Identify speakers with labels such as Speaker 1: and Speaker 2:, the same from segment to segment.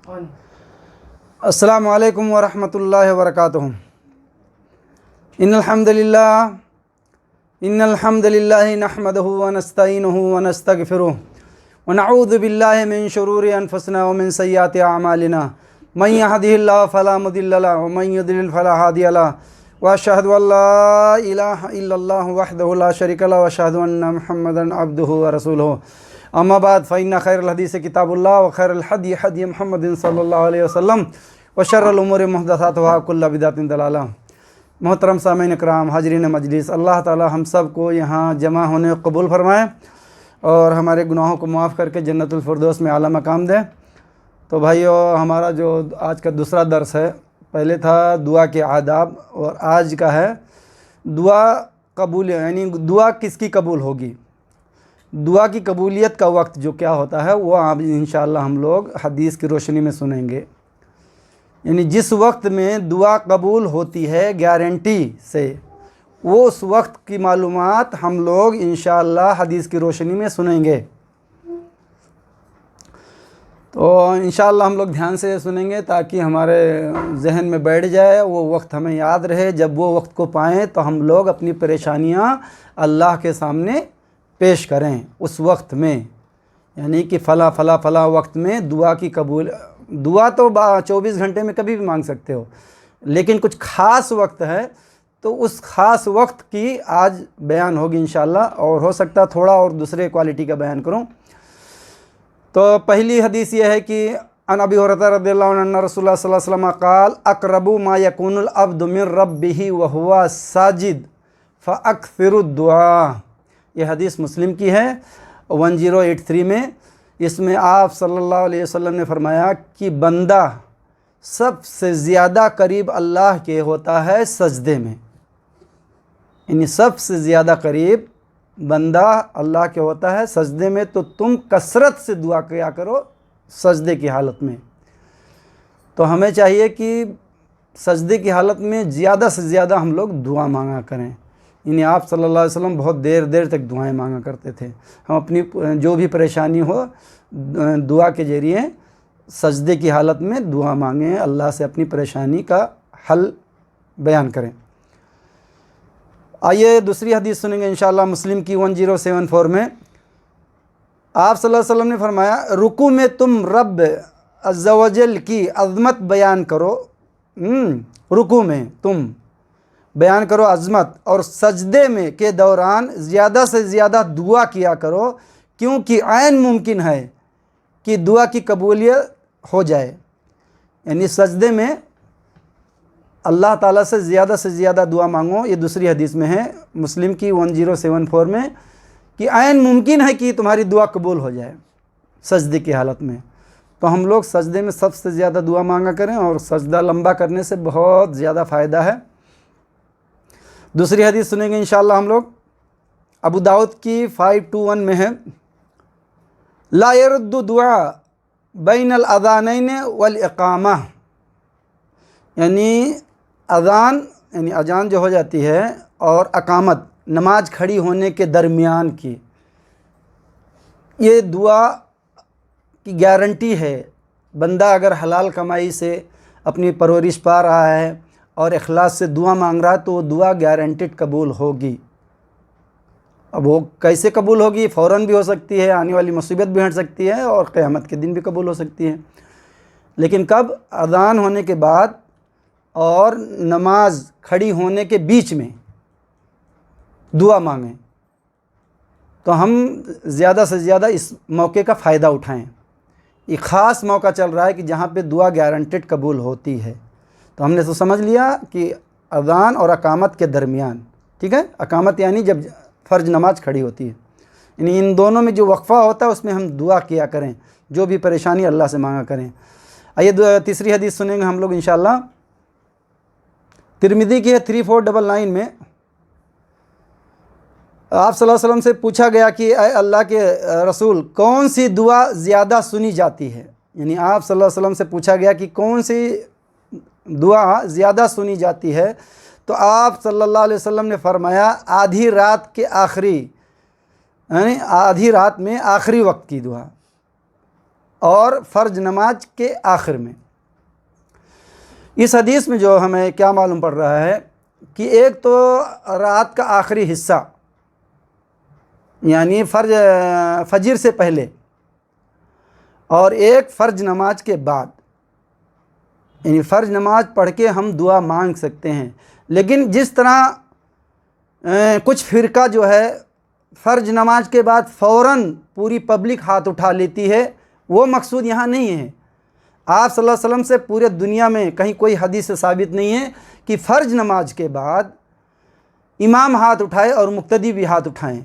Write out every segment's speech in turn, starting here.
Speaker 1: السلام علیکم ورحمۃ اللہ وبرکاتہ۔ ان الحمد للہ نحمدہ ونستعینہ ونستغفرہ ونعوذ باللہ من شرور انفسنا ومن سیئات اعمالنا من یہدہ اللہ فلا مضل لہ ومن یضلل فلا ہادی لہ واشہد ان لا الہ الا اللہ وحدہ لا شریک لہ واشہد ان محمدا عبدہ ورسولہ اما بعد فإن خیر الحدیث کتاب اللہ وخیر الحدی حدی محمد صلی اللہ علیہ وسلم وشر الامور محدثاتها کل بدعۃ ضلالہ۔ محترم سامعین اکرام، حاضرین مجلس، اللہ تعالی ہم سب کو یہاں جمع ہونے قبول فرمائے اور ہمارے گناہوں کو معاف کر کے جنت الفردوس میں اعلیٰ مقام دے۔ تو بھائیو، ہمارا جو آج کا دوسرا درس ہے، پہلے تھا دعا کے آداب اور آج کا ہے دعا قبول، یعنی دعا کس کی قبول ہوگی، دعا کی قبولیت کا وقت جو کیا ہوتا ہے وہ اب انشاءاللہ ہم لوگ حدیث کی روشنی میں سنیں گے۔ یعنی جس وقت میں دعا قبول ہوتی ہے گارنٹی سے، وہ اس وقت کی معلومات ہم لوگ انشاءاللہ حدیث کی روشنی میں سنیں گے۔ تو انشاءاللہ ہم لوگ دھیان سے سنیں گے تاکہ ہمارے ذہن میں بیٹھ جائے، وہ وقت ہمیں یاد رہے۔ جب وہ وقت کو پائیں تو ہم لوگ اپنی پریشانیاں اللہ کے سامنے پیش کریں اس وقت میں، یعنی کہ فلاں وقت میں دعا کی قبول۔ دعا تو 24 گھنٹے میں کبھی بھی مانگ سکتے ہو، لیکن کچھ خاص وقت ہے تو اس خاص وقت کی آج بیان ہوگی انشاءاللہ، اور ہو سکتا تھوڑا اور دوسرے کوالٹی کا بیان کروں۔ تو پہلی حدیث یہ ہے کہ عن ابی ہریرہ رضی اللہ عنہ ان رسول اللہ صلی اللہ علیہ وسلم قال اقرب ما یکون العبد من ربہ وہو ساجد فاکثر الدعاء۔ یہ حدیث مسلم کی ہے 1083 میں۔ اس میں آپ صلی اللہ علیہ وسلم نے فرمایا کہ بندہ سب سے زیادہ قریب اللہ کے ہوتا ہے سجدے میں، یعنی سب سے زیادہ قریب بندہ اللہ کے ہوتا ہے سجدے میں۔ تو تم کثرت سے دعا کیا کرو سجدے کی حالت میں۔ تو ہمیں چاہیے کہ سجدے کی حالت میں زیادہ سے زیادہ ہم لوگ دعا مانگا کریں۔ یعنی آپ صلی اللہ علیہ وسلم بہت دیر تک دعائیں مانگا کرتے تھے۔ ہم اپنی جو بھی پریشانی ہو دعا کے ذریعے سجدے کی حالت میں دعا مانگیں، اللہ سے اپنی پریشانی کا حل بیان کریں۔ آئیے دوسری حدیث سنیں گے انشاءاللہ، مسلم کی 1074 میں آپ صلی اللہ علیہ وسلم نے فرمایا رکوع میں تم رب عز و جل کی عظمت بیان کرو، رکوع میں تم بیان کرو عظمت، اور سجدے میں کے دوران زیادہ سے زیادہ دعا کیا کرو، کیونکہ عین ممکن ہے کہ دعا کی قبولیت ہو جائے۔ یعنی سجدے میں اللہ تعالیٰ سے زیادہ دعا مانگو۔ یہ دوسری حدیث میں ہے مسلم کی 1074 میں کہ عین ممکن ہے کہ تمہاری دعا قبول ہو جائے سجدے کی حالت میں۔ تو ہم لوگ سجدے میں سب سے زیادہ دعا مانگا کریں، اور سجدہ لمبا کرنے سے بہت زیادہ فائدہ ہے۔ دوسری حدیث سنیں گے انشاءاللہ ہم لوگ، ابو داؤد کی 521 میں ہے لا يرد دعا بین الاذانین والاقامہ۔ یعنی اذان جو ہو جاتی ہے اور اقامت، نماز کھڑی ہونے کے درمیان کی، یہ دعا کی گارنٹی ہے۔ بندہ اگر حلال کمائی سے اپنی پرورش پا رہا ہے اور اخلاص سے دعا مانگ رہا ہے تو وہ دعا گارنٹیڈ قبول ہوگی۔ اب وہ کیسے قبول ہوگی؟ فوراً بھی ہو سکتی ہے، آنے والی مصیبت بھی ہٹ سکتی ہے، اور قیامت کے دن بھی قبول ہو سکتی ہے۔ لیکن کب؟ اذان ہونے کے بعد اور نماز کھڑی ہونے کے بیچ میں دعا مانگیں۔ تو ہم زیادہ سے زیادہ اس موقع کا فائدہ اٹھائیں۔ یہ خاص موقع چل رہا ہے کہ جہاں پہ دعا گارنٹیڈ قبول ہوتی ہے۔ تو ہم نے تو سمجھ لیا کہ اذان اور اقامت کے درمیان، ٹھیک ہے، اقامت یعنی جب فرض نماز کھڑی ہوتی ہے، یعنی ان دونوں میں جو وقفہ ہوتا ہے اس میں ہم دعا کیا کریں، جو بھی پریشانی اللہ سے مانگا کریں۔ آئیے تیسری حدیث سنیں گے ہم لوگ انشاءاللہ، ترمذی کی ہے 3499 میں۔ آپ صلی اللہ علیہ وسلم سے پوچھا گیا کہ اے اللہ کے رسول کون سی دعا زیادہ سنی جاتی ہے؟ یعنی آپ صلی اللہ علیہ وسلم سے پوچھا گیا کہ کون سی دعا زیادہ سنی جاتی ہے؟ تو آپ صلی اللہ علیہ وسلم نے فرمایا آدھی رات کے آخری، یعنی آدھی رات میں آخری وقت کی دعا، اور فرض نماز کے آخر میں۔ اس حدیث میں جو ہمیں کیا معلوم پڑ رہا ہے کہ ایک تو رات کا آخری حصہ یعنی فجر سے پہلے، اور ایک فرض نماز کے بعد، یعنی فرض نماز پڑھ کے ہم دعا مانگ سکتے ہیں۔ لیکن جس طرح کچھ فرقہ جو ہے فرض نماز کے بعد فوراً پوری پبلک ہاتھ اٹھا لیتی ہے، وہ مقصود یہاں نہیں ہے۔ آپ صلی اللہ علیہ وسلم سے پورے دنیا میں کہیں کوئی حدیث سے ثابت نہیں ہے کہ فرض نماز کے بعد امام ہاتھ اٹھائے اور مقتدی بھی ہاتھ اٹھائیں۔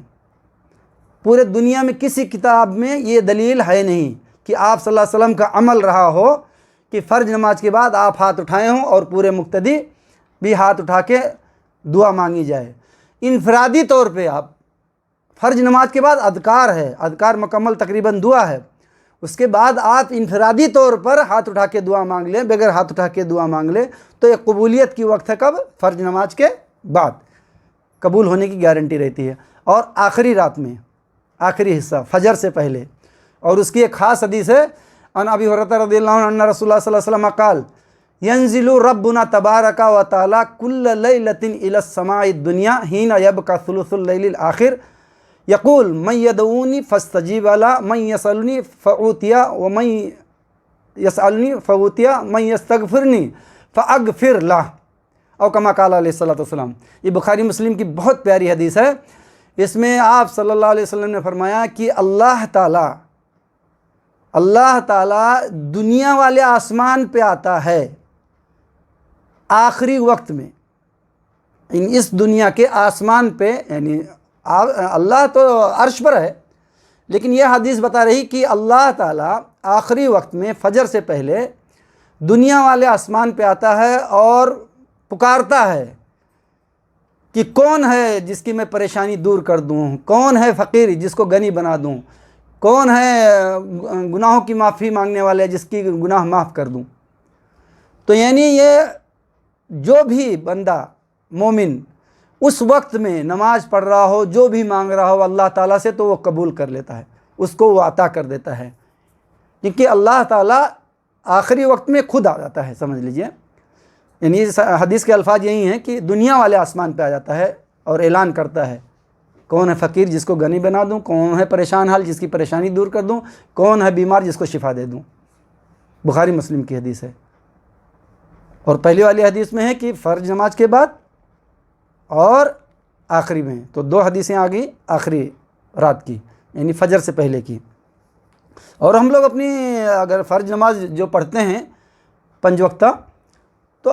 Speaker 1: پورے دنیا میں کسی کتاب میں یہ دلیل ہے نہیں کہ آپ صلی اللہ علیہ وسلم کا عمل رہا ہو کہ فرض نماز کے بعد آپ ہاتھ اٹھائے ہوں اور پورے مقتدی بھی ہاتھ اٹھا کے دعا مانگی جائے۔ انفرادی طور پہ آپ فرض نماز کے بعد اذکار ہے، اذکار مکمل تقریباً دعا ہے، اس کے بعد آپ انفرادی طور پر ہاتھ اٹھا کے دعا مانگ لیں، بغیر ہاتھ اٹھا کے دعا مانگ لیں تو یہ قبولیت کی وقت ہے کب؟ فرض نماز کے بعد قبول ہونے کی گارنٹی رہتی ہے۔ اور آخری رات میں آخری حصہ فجر سے پہلے، اور اس کی ایک خاص حدیث ہے ان ابی ہریرہ رضی اللہ عنہ ان رسول اللہ صلی اللہ علیہ وسلم قال ينزل ربنا تبارک و تعالی كل لیلۃ الى السماء الدنیا حين يبقى ثلث الليل الاخر یقول من یدعونی فاستجیب له من یسألنی فأعطی ومن یسألنی فأعطی من یستغفرنی فأغفر له، او کما قال علیہ الصلوۃ والسلام۔ یہ بخاری مسلم کی بہت پیاری حدیث ہے۔ اس میں آپ صلی اللہ علیہ وسلم نے فرمایا کہ اللہ تعالیٰ دنیا والے آسمان پہ آتا ہے آخری وقت میں، اس دنیا کے آسمان پہ، یعنی اللہ تو عرش پر ہے، لیکن یہ حدیث بتا رہی کہ اللہ تعالیٰ آخری وقت میں فجر سے پہلے دنیا والے آسمان پہ آتا ہے اور پکارتا ہے کہ کون ہے جس کی میں پریشانی دور کر دوں، کون ہے فقیر جس کو غنی بنا دوں، کون ہے گناہوں کی معافی مانگنے والے جس کی گناہ معاف کر دوں۔ تو یعنی یہ جو بھی بندہ مومن اس وقت میں نماز پڑھ رہا ہو، جو بھی مانگ رہا ہو اللہ تعالیٰ سے، تو وہ قبول کر لیتا ہے، اس کو وہ عطا کر دیتا ہے، کیونکہ اللہ تعالیٰ آخری وقت میں خود آ جاتا ہے، سمجھ لیجئے۔ یعنی حدیث کے الفاظ یہی ہیں کہ دنیا والے آسمان پہ آ جاتا ہے اور اعلان کرتا ہے کون ہے فقیر جس کو غنی بنا دوں، کون ہے پریشان حال جس کی پریشانی دور کر دوں، کون ہے بیمار جس کو شفا دے دوں۔ بخاری مسلم کی حدیث ہے۔ اور پہلی والی حدیث میں ہے کہ فرض نماز کے بعد اور آخری میں، تو دو حدیثیں آ گئی آخری رات کی یعنی فجر سے پہلے کی۔ اور ہم لوگ اپنی اگر فرض نماز جو پڑھتے ہیں 5 وقتہ، تو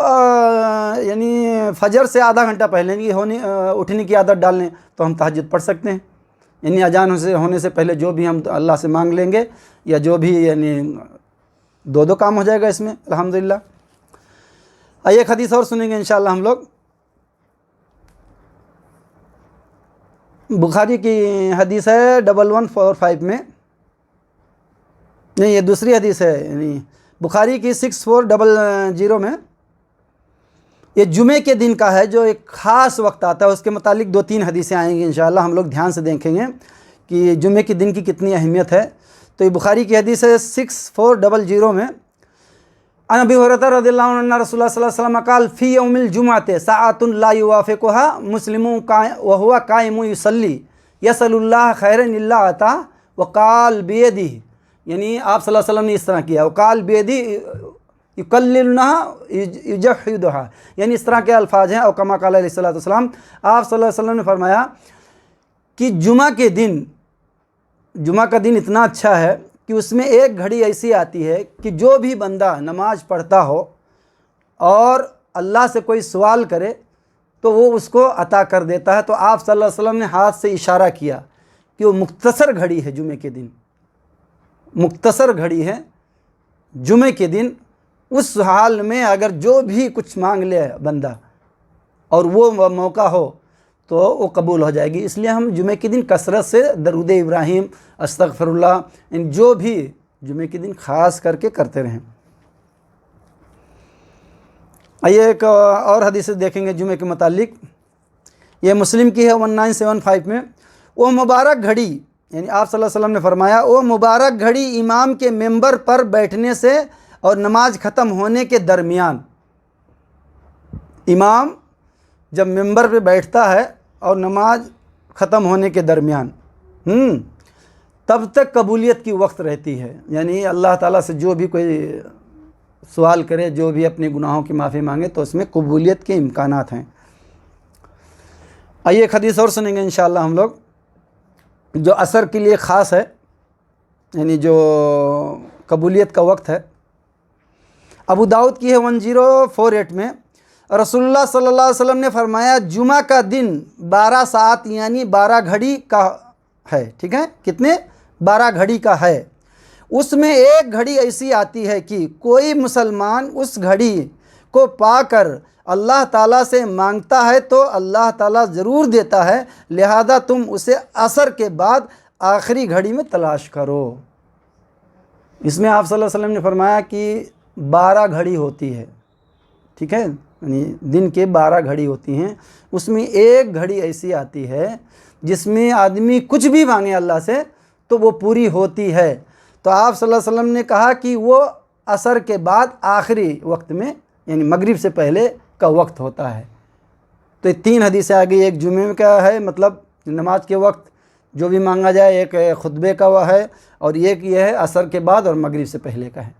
Speaker 1: یعنی فجر سے آدھا گھنٹہ پہلے اٹھنے کی عادت ڈال لیں تو ہم تہجد پڑھ سکتے ہیں، یعنی اذان ہونے سے پہلے جو بھی ہم اللہ سے مانگ لیں گے، یا جو بھی یعنی 2 کام ہو جائے گا اس میں الحمدللہ۔ ایک حدیث اور سنیں گے انشاءاللہ ہم لوگ۔ بخاری کی حدیث ہے 1145 میں، نہیں یہ دوسری حدیث ہے، یعنی بخاری کی 6400 میں۔ یہ جمعے کے دن کا ہے جو ایک خاص وقت آتا ہے، اس کے متعلق 2-3 حدیثیں آئیں گی انشاءاللہ، ہم لوگ دھیان سے دیکھیں گے کہ جمعے کے دن کی کتنی اہمیت ہے۔ تو یہ بخاری کی حدیث ہے 6400 میں، عن ابی ہریرہ رضی اللہ عنہ ان رسول اللہ صلی اللہ علیہ وسلم قال فی یوم الجمعۃ ساعۃ لا یوافقها مسلم وهو قائم یصلی یسأل اللہ خیرا الا عطا وقال بیدہ، یعنی آپ صلی اللہ علیہ وسلم نے اس طرح کیا، وقال بیدہ یکللنها یجحدها، یعنی اس طرح کے الفاظ ہیں۔ اور کما قال علیہ الصلوۃ والسلام، آپ صلی اللہ علیہ وسلم نے فرمایا کہ جمعہ کا دن اتنا اچھا ہے کہ اس میں ایک گھڑی ایسی آتی ہے کہ جو بھی بندہ نماز پڑھتا ہو اور اللہ سے کوئی سوال کرے تو وہ اس کو عطا کر دیتا ہے۔ تو آپ صلی اللہ علیہ وسلم نے ہاتھ سے اشارہ کیا کہ وہ مختصر گھڑی ہے، جمعے کے دن مختصر گھڑی ہے، جمعے کے دن اس حال میں اگر جو بھی کچھ مانگ لے بندہ اور وہ موقع ہو تو وہ قبول ہو جائے گی۔ اس لیے ہم جمعے کے دن کثرت سے درود ابراہیم، استغفر اللہ، ان جو بھی جمعے کے دن خاص کر کے کرتے رہیں۔ آئیے ایک اور حدیث دیکھیں گے جمعے کے متعلق، یہ مسلم کی ہے 1975 میں۔ وہ مبارک گھڑی یعنی آپ صلی اللہ علیہ وسلم نے فرمایا وہ مبارک گھڑی امام کے ممبر پر بیٹھنے سے اور نماز ختم ہونے کے درمیان، امام جب ممبر پہ بیٹھتا ہے اور نماز ختم ہونے کے درمیان تب تک قبولیت کی وقت رہتی ہے، یعنی اللہ تعالیٰ سے جو بھی کوئی سوال کرے، جو بھی اپنے گناہوں کی معافی مانگے تو اس میں قبولیت کے امکانات ہیں۔ آئیے ایک حدیث اور سنیں گے انشاءاللہ ہم لوگ، جو عصر کے لیے خاص ہے، یعنی جو قبولیت کا وقت ہے۔ ابو داؤد کی ہے 1048 میں، رسول اللہ صلی اللہ علیہ وسلم نے فرمایا جمعہ کا دن 12 ساعت یعنی 12 گھڑی کا ہے، ٹھیک ہے، کتنے؟ 12 گھڑی کا ہے۔ اس میں ایک گھڑی ایسی آتی ہے کہ کوئی مسلمان اس گھڑی کو پا کر اللہ تعالیٰ سے مانگتا ہے تو اللہ تعالیٰ ضرور دیتا ہے، لہذا تم اسے عصر کے بعد آخری گھڑی میں تلاش کرو۔ اس میں آپ صلی اللہ علیہ وسلم نے فرمایا کہ 12 گھڑی ہوتی ہے، ٹھیک ہے، یعنی دن کے 12 گھڑی ہوتی ہیں، اس میں ایک گھڑی ایسی آتی ہے جس میں آدمی کچھ بھی مانگے اللہ سے تو وہ پوری ہوتی ہے۔ تو آپ صلی اللہ علیہ وسلم نے کہا کہ وہ عصر کے بعد آخری وقت میں یعنی مغرب سے پہلے کا وقت ہوتا ہے۔ تو یہ 3 حدیثیں آ گئی، ایک جمعے کا ہے مطلب نماز کے وقت جو بھی مانگا جائے، ایک خطبے کا وہ ہے، اور ایک یہ ہے عصر کے بعد اور مغرب سے پہلے کا ہے۔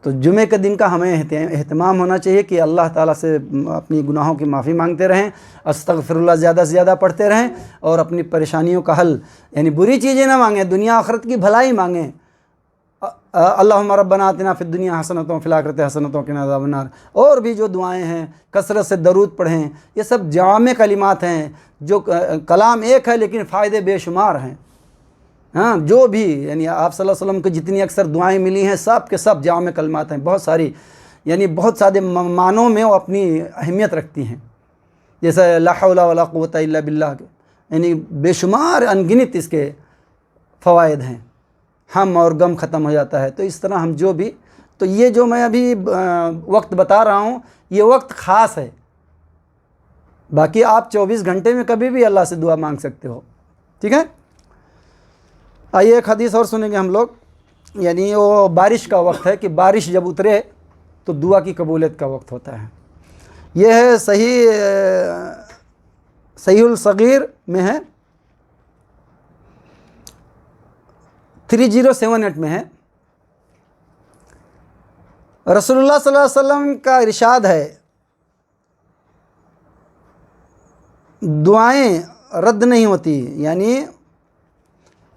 Speaker 1: تو جمعے کے دن کا ہمیں اہتمام ہونا چاہیے کہ اللہ تعالیٰ سے اپنی گناہوں کی معافی مانگتے رہیں، استغفر اللہ زیادہ سے زیادہ پڑھتے رہیں، اور اپنی پریشانیوں کا حل، یعنی بری چیزیں نہ مانگیں، دنیا آخرت کی بھلائی مانگیں۔ اللہم ربنا آتنا فی الدنیا حسنۃ وفی الآخرۃ حسنۃ وقنا عذاب النار، اور بھی جو دعائیں ہیں کثرت سے درود پڑھیں، یہ سب جامع کلمات ہیں، جو کلام ایک ہے لیکن فائدے بے شمار ہیں۔ ہاں، جو بھی یعنی آپ صلی اللہ علیہ وسلم کو جتنی اکثر دعائیں ملی ہیں سب کے سب جامع کلمات ہیں، بہت ساری، یعنی بہت سارے معنوں میں وہ اپنی اہمیت رکھتی ہیں، جیسے لا حول ولا قوۃ الا باللہ، یعنی بے شمار انگنت اس کے فوائد ہیں، ہم اور غم ختم ہو جاتا ہے۔ تو اس طرح ہم جو بھی، تو یہ جو میں ابھی وقت بتا رہا ہوں یہ وقت خاص ہے، باقی آپ 24 گھنٹے میں کبھی بھی اللہ سے دعا مانگ سکتے ہو، ٹھیک ہے۔ آئیے ایک حدیث اور سنیں گے ہم لوگ، یعنی وہ بارش کا وقت ہے کہ بارش جب اترے تو دعا کی قبولیت کا وقت ہوتا ہے۔ یہ ہے صحیح الصغیر میں ہے، 3078 میں ہے۔ رسول اللہ صلی اللہ علیہ وسلم کا ارشاد ہے دعائیں رد نہیں ہوتی، یعنی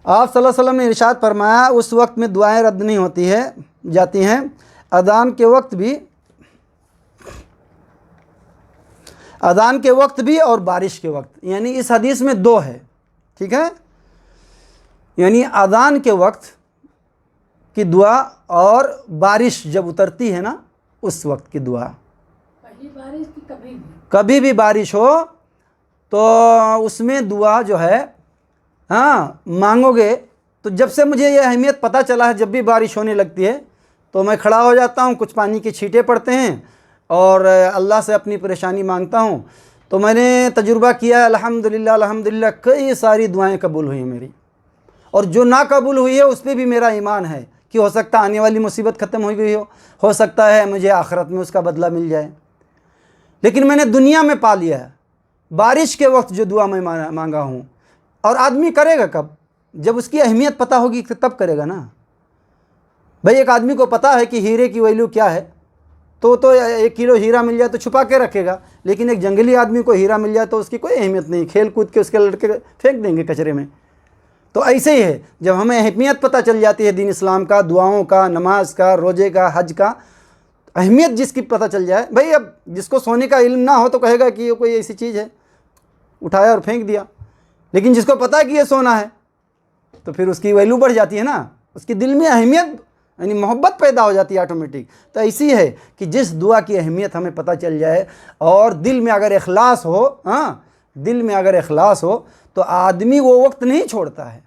Speaker 1: آپ صلی اللہ علیہ وسلم نے ارشاد فرمایا اس وقت میں دعائیں رد نہیں ہوتی ہے جاتی ہیں، اذان کے وقت بھی اور بارش کے وقت، یعنی اس حدیث میں 2 ہے، ٹھیک ہے، یعنی اذان کے وقت کی دعا اور بارش جب اترتی ہے نا اس وقت کی دعا، کبھی بھی بارش ہو تو اس میں دعا جو ہے مانگو گے۔ تو جب سے مجھے یہ اہمیت پتہ چلا ہے، جب بھی بارش ہونے لگتی ہے تو میں کھڑا ہو جاتا ہوں، کچھ پانی کی چھینٹیں پڑتے ہیں اور اللہ سے اپنی پریشانی مانگتا ہوں۔ تو میں نے تجربہ کیا ہے الحمدللہ کئی ساری دعائیں قبول ہوئی ہیں میری، اور جو نہ قبول ہوئی ہے اس پہ بھی میرا ایمان ہے کہ ہو سکتا ہے آنے والی مصیبت ختم ہو گئی ہو سکتا ہے مجھے آخرت میں اس کا بدلہ مل جائے، لیکن میں نے دنیا میں پا لیا ہے بارش کے وقت جو دعا میں مانگا ہوں۔ اور آدمی کرے گا کب؟ جب اس کی اہمیت پتہ ہوگی تب کرے گا نا۔ بھئی ایک آدمی کو پتہ ہے کہ ہیرے کی ویلیو کیا ہے تو 1 کلو ہیرا مل جائے تو چھپا کے رکھے گا، لیکن ایک جنگلی آدمی کو ہیرا مل جائے تو اس کی کوئی اہمیت نہیں، کھیل کود کے اس کے لڑکے پھینک دیں گے کچرے میں۔ تو ایسے ہی ہے، جب ہمیں اہمیت پتہ چل جاتی ہے دین اسلام کا، دعاؤں کا، نماز کا، روزے کا، حج کا، اہمیت جس کی پتہ چل جائے، بھئی اب جس کو سونے کا علم نہ ہو تو کہے گا کہ یہ کوئی ایسی چیز ہے، اٹھایا اور پھینک دیا، لیکن جس کو پتہ ہے کہ یہ سونا ہے تو پھر اس کی ویلیو بڑھ جاتی ہے نا، اس کے دل میں اہمیت یعنی محبت پیدا ہو جاتی ہے آٹومیٹک۔ تو ایسی ہے کہ جس دعا کی اہمیت ہمیں پتہ چل جائے اور دل میں اگر اخلاص ہو، دل میں اگر اخلاص ہو تو آدمی وہ وقت نہیں چھوڑتا ہے۔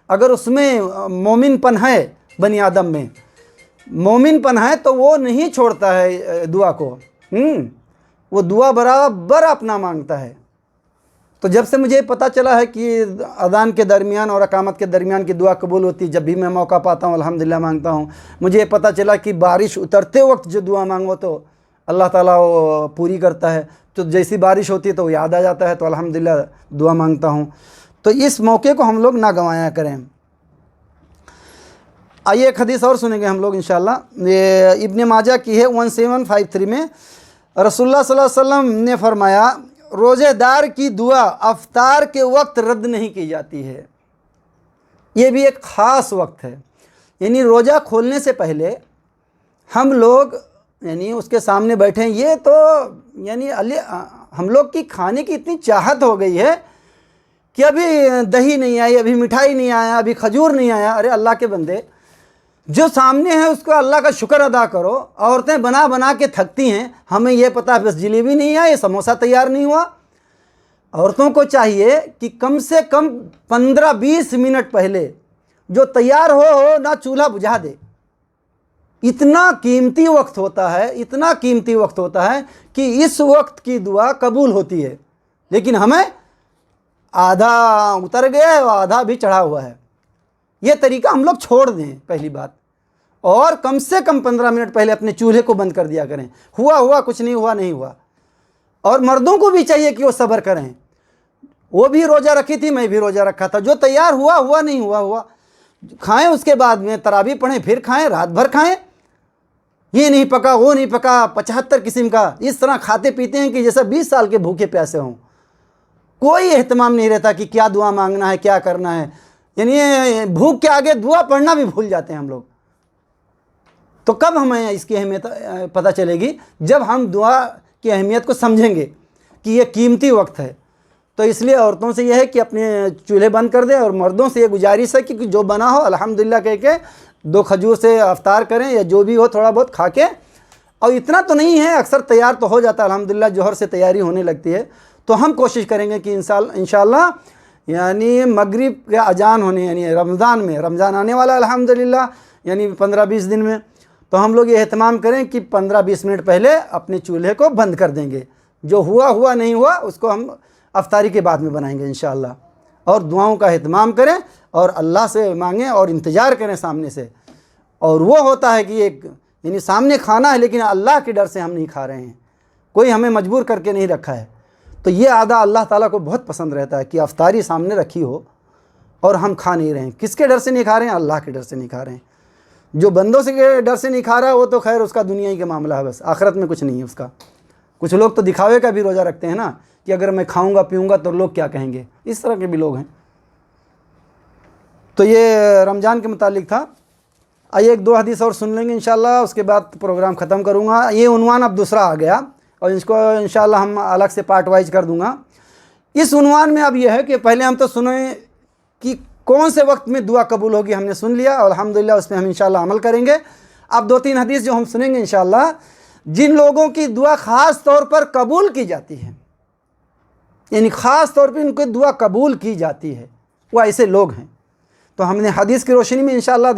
Speaker 1: اگر اس میں مومن پن ہے، بنی آدم میں مومن پن ہے تو وہ نہیں چھوڑتا ہے دعا کو، وہ دعا برابر اپنا مانگتا ہے۔ تو جب سے مجھے پتہ چلا ہے کہ اذان کے درمیان اور اقامت کے درمیان کی دعا قبول ہوتی ہے، جب بھی میں موقع پاتا ہوں الحمدللہ مانگتا ہوں۔ مجھے پتہ چلا کہ بارش اترتے وقت جو دعا مانگو تو اللہ تعالیٰ وہ پوری کرتا ہے، تو جیسی بارش ہوتی ہے تو وہ یاد آ جاتا ہے، تو الحمدللہ دعا مانگتا ہوں۔ تو اس موقع کو ہم لوگ نہ گنوایا کریں۔ آئیے ایک حدیث اور سنیں گے ہم لوگ انشاءاللہ، یہ ابن ماجہ کی ہے 1753 میں۔ رسول اللہ صلی اللہ علیہ وسلم نے فرمایا روزے دار کی دعا افطار کے وقت رد نہیں کی جاتی ہے۔ یہ بھی ایک خاص وقت ہے، یعنی روزہ کھولنے سے پہلے ہم لوگ یعنی اس کے سامنے بیٹھیں، یہ تو یعنی ہم لوگ کی کھانے کی اتنی چاہت ہو گئی ہے کہ ابھی دہی نہیں آئی، ابھی مٹھائی نہیں آیا، ابھی کھجور نہیں آیا۔ ارے اللہ کے بندے، جو سامنے ہے اس کو اللہ کا شکر ادا کرو۔ عورتیں بنا بنا کے تھکتی ہیں، ہمیں یہ پتہ بس جلیبی نہیں آئی، سموسہ تیار نہیں ہوا۔ عورتوں کو چاہیے کہ کم سے کم 15-20 منٹ پہلے جو تیار ہو نہ چولہا بجھا دے۔ اتنا قیمتی وقت ہوتا ہے، اتنا قیمتی وقت ہوتا ہے کہ اس وقت کی دعا قبول ہوتی ہے، لیکن ہمیں آدھا اتر گیا ہے اور آدھا بھی چڑھا ہوا ہے۔ یہ طریقہ ہم لوگ چھوڑ دیں پہلی بات، اور کم سے کم 15 منٹ پہلے اپنے چولہے کو بند کر دیا کریں۔ ہوا کچھ نہیں ہوا، نہیں ہوا۔ اور مردوں کو بھی چاہیے کہ وہ صبر کریں، وہ بھی روزہ رکھی تھی، میں بھی روزہ رکھا تھا، جو تیار ہوا نہیں ہوا کھائیں، اس کے بعد میں تراویح پڑھیں، پھر کھائیں، رات بھر کھائیں۔ یہ نہیں پکا، وہ نہیں پکا، 75 قسم کا اس طرح کھاتے پیتے ہیں کہ جیسا 20 سال کے بھوکے پیاسے ہوں۔ کوئی اہتمام نہیں رہتا کہ کیا دعا مانگنا ہے، کیا کرنا ہے، یعنی بھوک کے آگے دعا پڑھنا بھی بھول جاتے ہیں ہم لوگ۔ تو کب ہمیں اس کی اہمیت پتہ چلے گی؟ جب ہم دعا کی اہمیت کو سمجھیں گے کہ یہ قیمتی وقت ہے۔ تو اس لیے عورتوں سے یہ ہے کہ اپنے چولہے بند کر دیں، اور مردوں سے یہ گزارش ہے کہ جو بنا ہو الحمدللہ کہہ کے 2 کھجور سے افطار کریں، یا جو بھی ہو تھوڑا بہت کھا کے۔ اور اتنا تو نہیں ہے، اکثر تیار تو ہو جاتا ہے الحمدللہ، جوہر سے تیاری ہونے لگتی ہے۔ تو ہم کوشش کریں گے کہ انشاءاللہ یعنی مغرب کے اذان ہونے، یعنی رمضان آنے والا الحمدللہ، یعنی 15-20 دن میں، تو ہم لوگ یہ اہتمام کریں کہ 15-20 منٹ پہلے اپنے چولہے کو بند کر دیں گے۔ جو ہوا نہیں ہوا اس کو ہم افطاری کے بعد میں بنائیں گے انشاءاللہ۔ اور دعاؤں کا اہتمام کریں اور اللہ سے مانگیں اور انتظار کریں سامنے سے۔ اور وہ ہوتا ہے کہ ایک یعنی سامنے کھانا ہے، لیکن اللہ کے ڈر سے ہم نہیں کھا رہے ہیں، کوئی ہمیں مجبور کر کے نہیں رکھا ہے۔ تو یہ عادہ اللہ تعالیٰ کو بہت پسند رہتا ہے کہ افطاری سامنے رکھی ہو اور ہم کھا نہیں رہے ہیں۔ کس کے ڈر سے نہیں کھا رہے ہیں؟ اللہ کے ڈر سے نہیں کھا رہے ہیں۔ جو بندوں سے ڈر سے نہیں کھا رہا ہے وہ تو خیر اس کا دنیا ہی کا معاملہ ہے، بس آخرت میں کچھ نہیں ہے اس کا۔ کچھ لوگ تو دکھاوے کا بھی روزہ رکھتے ہیں نا، کہ اگر میں کھاؤں گا پیوں گا تو لوگ کیا کہیں گے، اس طرح کے بھی لوگ ہیں۔ تو یہ رمضان کے متعلق تھا۔ آئیے 1-2 حدیث اور سن لیں گے انشاءاللہ، اس کے بعد پروگرام ختم کروں گا۔ یہ عنوان اب دوسرا آ گیا، اور اس کو انشاءاللہ ہم الگ سے پارٹ وائز کر دوں گا۔ اس عنوان میں اب یہ ہے کہ پہلے ہم تو سنیں کہ کون سے وقت میں دعا قبول ہوگی، ہم نے سن لیا اور الحمدللہ اس میں ہم انشاءاللہ عمل کریں گے۔ اب 2-3 حدیث جو ہم سنیں گے انشاءاللہ، جن لوگوں کی دعا خاص طور پر قبول کی جاتی ہے، یعنی خاص طور پہ ان کی دعا قبول کی جاتی ہے، وہ ایسے لوگ ہیں۔ تو ہم نے حدیث کی روشنی میں انشاءاللہ